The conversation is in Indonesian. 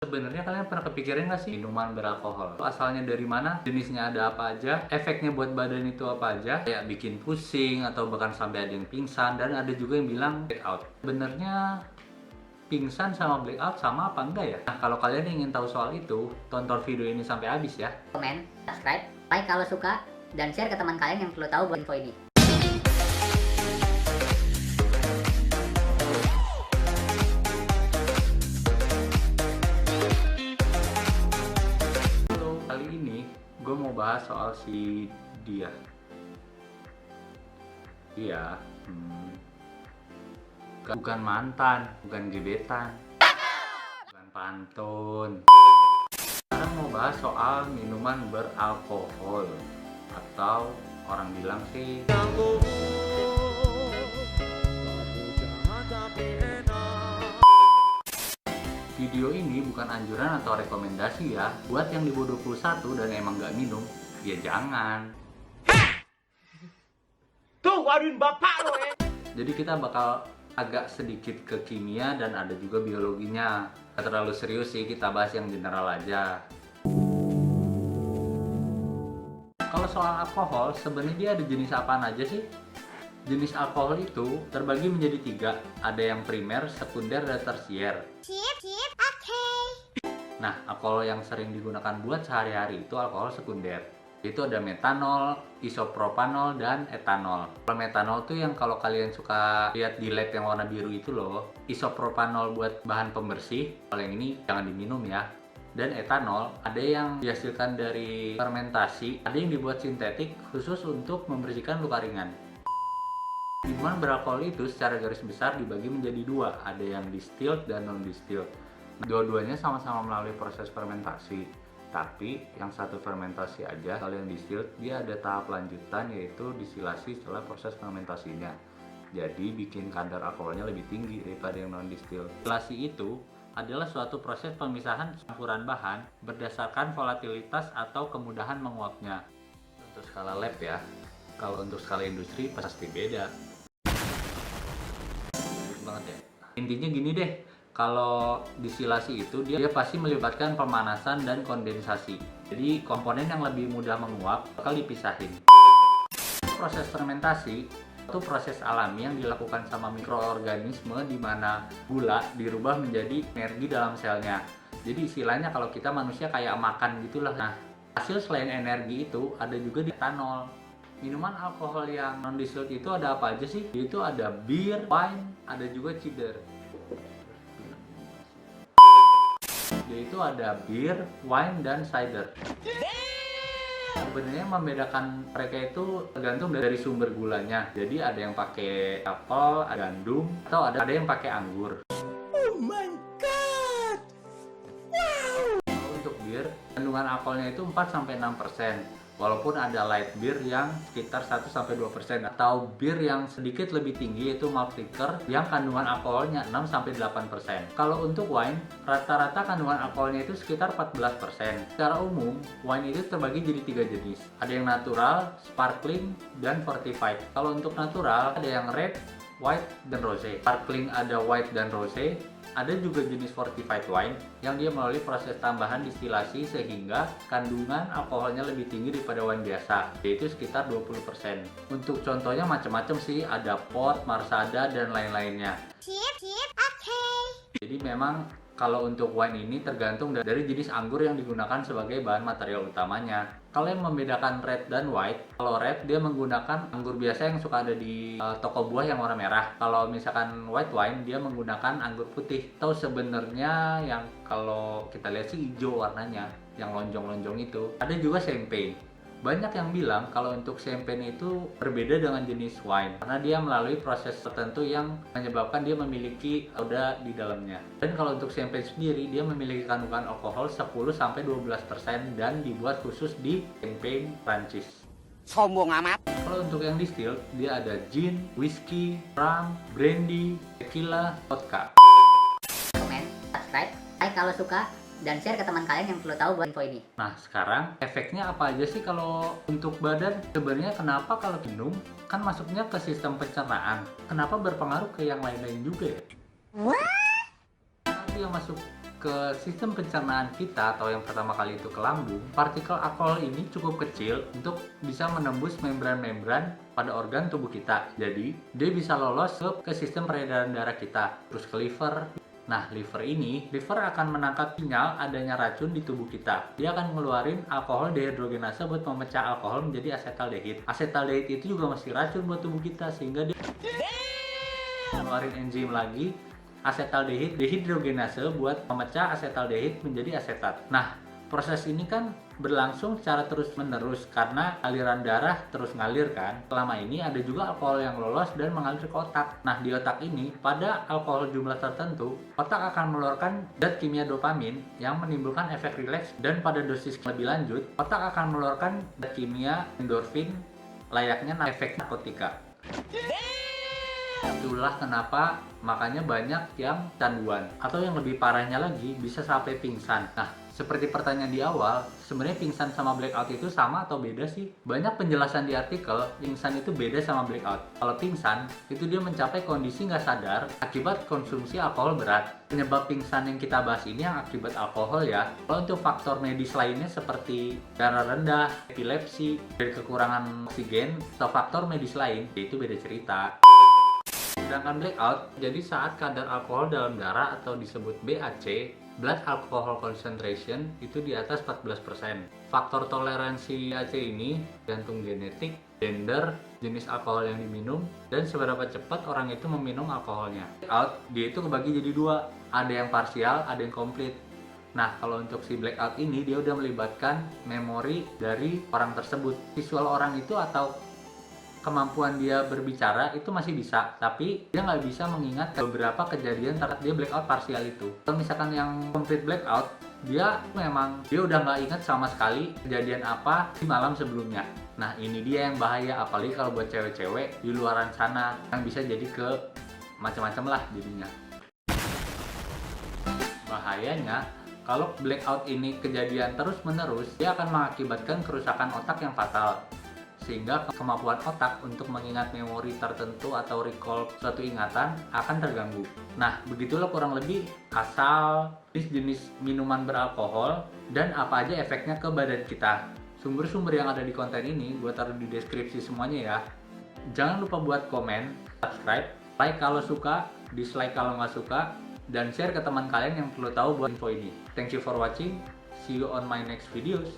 Sebenarnya kalian pernah kepikiran nggak sih minuman beralkohol? Asalnya dari mana? Jenisnya ada apa aja? Efeknya buat badan itu apa aja? Kayak bikin pusing atau bahkan sampai ada yang pingsan, dan ada juga yang bilang blackout. Sebenarnya pingsan sama blackout sama apa enggak ya? Nah, kalau kalian ingin tahu soal itu, tonton video ini sampai habis ya. Komen, subscribe, like kalau suka, dan share ke teman kalian yang perlu tahu buat info ini. Halo, kali ini gue mau bahas soal si dia. Bukan mantan, bukan gebetan, bukan pantun. Sekarang mau bahas soal minuman beralkohol, atau orang bilang sih video ini bukan anjuran atau rekomendasi ya. Buat yang di bawah 21 dan emang nggak minum, ya jangan. Tuh, waduin bapak lo ya. Jadi kita bakal agak sedikit ke kimia dan ada juga biologinya. Gak terlalu serius sih, kita bahas yang general aja. Kalau soal alkohol, sebenarnya dia ada jenis apaan aja sih? Jenis alkohol itu terbagi menjadi 3. Ada yang primer, sekunder, dan tersier. Nah, alkohol yang sering digunakan buat sehari-hari itu alkohol sekunder. Itu ada metanol, isopropanol, dan etanol. Kalau metanol tuh yang kalau kalian suka lihat di lab yang warna biru itu loh. Isopropanol buat bahan pembersih. Kalau yang ini jangan diminum ya. Dan etanol ada yang dihasilkan dari fermentasi, ada yang dibuat sintetik khusus untuk membersihkan luka ringan. Minuman beralkohol itu secara garis besar dibagi menjadi 2, ada yang distilled dan non-distilled. Dua-duanya sama-sama melalui proses fermentasi, tapi yang satu fermentasi aja. Kalau yang distilled dia ada tahap lanjutan, yaitu distilasi setelah proses fermentasinya. Jadi bikin kadar alkoholnya lebih tinggi daripada yang non-distilled. Distilasi itu adalah suatu proses pemisahan campuran bahan berdasarkan volatilitas atau kemudahan menguapnya. Untuk skala lab ya, kalau untuk skala industri pasti beda. Banget ya. Intinya gini deh, kalau distilasi itu dia pasti melibatkan pemanasan dan kondensasi. Jadi komponen yang lebih mudah menguap bakal dipisahin. Proses fermentasi itu proses alami yang dilakukan sama mikroorganisme di mana gula dirubah menjadi energi dalam selnya. Jadi istilahnya kalau kita manusia kayak makan gitulah. Nah, hasil selain energi itu ada juga di etanol. Minuman alkohol yang non-distilled itu ada apa aja sih? Itu ada bir, wine, ada juga cider. Yaitu ada bir, wine, dan cider. Sebenarnya membedakan mereka itu tergantung dari sumber gulanya. Jadi ada yang pakai apel, gandum, atau ada yang pakai anggur. Oh my god. Untuk bir, kandungan alkoholnya itu 4-6%. Walaupun ada light beer yang sekitar 1-2%, atau bir yang sedikit lebih tinggi yaitu malt liquor yang kandungan alkoholnya 6-8%. Kalau untuk wine, rata-rata kandungan alkoholnya itu sekitar 14%. Secara umum, wine itu terbagi jadi 3 jenis. Ada yang natural, sparkling, dan fortified. Kalau untuk natural, ada yang red, white, dan rosé. Sparkling ada white dan rosé. Ada juga jenis fortified wine yang dia melalui proses tambahan distilasi sehingga kandungan alkoholnya lebih tinggi daripada wine biasa, yaitu sekitar 20%. Untuk contohnya macam-macam sih, ada port, marsada, dan lain-lainnya. Jadi memang kalau untuk wine ini tergantung dari jenis anggur yang digunakan sebagai bahan material utamanya. Kalau yang membedakan red dan white, kalau red dia menggunakan anggur biasa yang suka ada di toko buah yang warna merah. Kalau misalkan white wine dia menggunakan anggur putih. Atau sebenarnya yang kalau kita lihat sih hijau warnanya, yang lonjong-lonjong itu. Ada juga champagne. Banyak yang bilang kalau untuk champagne itu berbeda dengan jenis wine karena dia melalui proses tertentu yang menyebabkan dia memiliki soda di dalamnya. Dan kalau untuk champagne sendiri dia memiliki kandungan alkohol 10-12% dan dibuat khusus di champagne Prancis. Sombong amat. Kalau untuk yang distilled dia ada gin, whiskey, rum, brandy, tequila, vodka. Komen, subscribe, like kalau suka, dan share ke teman kalian yang perlu tahu buat info ini. Nah sekarang efeknya apa aja sih kalau untuk badan? Sebenarnya kenapa kalau minum kan masuknya ke sistem pencernaan, kenapa berpengaruh ke yang lain-lain juga ya? Nanti yang masuk ke sistem pencernaan kita atau yang pertama kali itu ke lambung, partikel alkohol ini cukup kecil untuk bisa menembus membran-membran pada organ tubuh kita. Jadi, dia bisa lolos ke sistem peredaran darah kita, terus ke liver. Nah, liver akan menangkap sinyal adanya racun di tubuh kita. Dia akan ngeluarin alkohol dehidrogenase buat memecah alkohol menjadi asetaldehid. Asetaldehid itu juga masih racun buat tubuh kita, sehingga dia ngeluarin enzim lagi, asetaldehid dehidrogenase buat memecah asetaldehid menjadi asetat. Nah, proses ini kan berlangsung secara terus-menerus karena aliran darah terus ngalir kan. Selama ini ada juga alkohol yang lolos dan mengalir ke otak. Nah, di otak ini pada alkohol jumlah tertentu, otak akan mengeluarkan zat kimia dopamin yang menimbulkan efek rileks, dan pada dosis lebih lanjut, otak akan mengeluarkan zat kimia endorfin layaknya efek narkotika. Itulah kenapa makanya banyak yang canduan, atau yang lebih parahnya lagi bisa sampai pingsan. Nah, seperti pertanyaan di awal, sebenarnya pingsan sama blackout itu sama atau beda sih? Banyak penjelasan di artikel, pingsan itu beda sama blackout. Kalau pingsan, itu dia mencapai kondisi nggak sadar akibat konsumsi alkohol berat. Penyebab pingsan yang kita bahas ini yang akibat alkohol ya. Kalau untuk faktor medis lainnya seperti darah rendah, epilepsi, dari kekurangan oksigen, atau faktor medis lain, itu beda cerita. Sedangkan blackout, jadi saat kadar alkohol dalam darah atau disebut BAC, blood alcohol concentration, itu di atas 14%. Faktor toleransi BAC ini gantung genetik, gender, jenis alkohol yang diminum, dan seberapa cepat orang itu meminum alkoholnya. Blackout, dia itu kebagi jadi dua, ada yang parsial, ada yang komplit. Nah, kalau untuk si blackout ini, dia udah melibatkan memori dari orang tersebut. Visual orang itu atau kemampuan dia berbicara itu masih bisa, tapi dia nggak bisa mengingat beberapa kejadian saat dia blackout parsial itu. Kalau misalkan yang complete blackout, dia udah nggak ingat sama sekali kejadian apa di malam sebelumnya. Nah, ini dia yang bahaya, apalagi kalau buat cewek-cewek di luaran sana yang bisa jadi ke macam-macam lah jadinya. Bahayanya, kalau blackout ini kejadian terus-menerus, dia akan mengakibatkan kerusakan otak yang fatal, sehingga kemampuan otak untuk mengingat memori tertentu atau recall suatu ingatan akan terganggu. Nah, begitulah kurang lebih asal jenis minuman beralkohol dan apa aja efeknya ke badan kita. Sumber-sumber yang ada di konten ini gue taruh di deskripsi semuanya ya. Jangan lupa buat komen, subscribe, like kalau suka, dislike kalau nggak suka, dan share ke teman kalian yang perlu tahu buat info ini. Thank you for watching. See you on my next videos.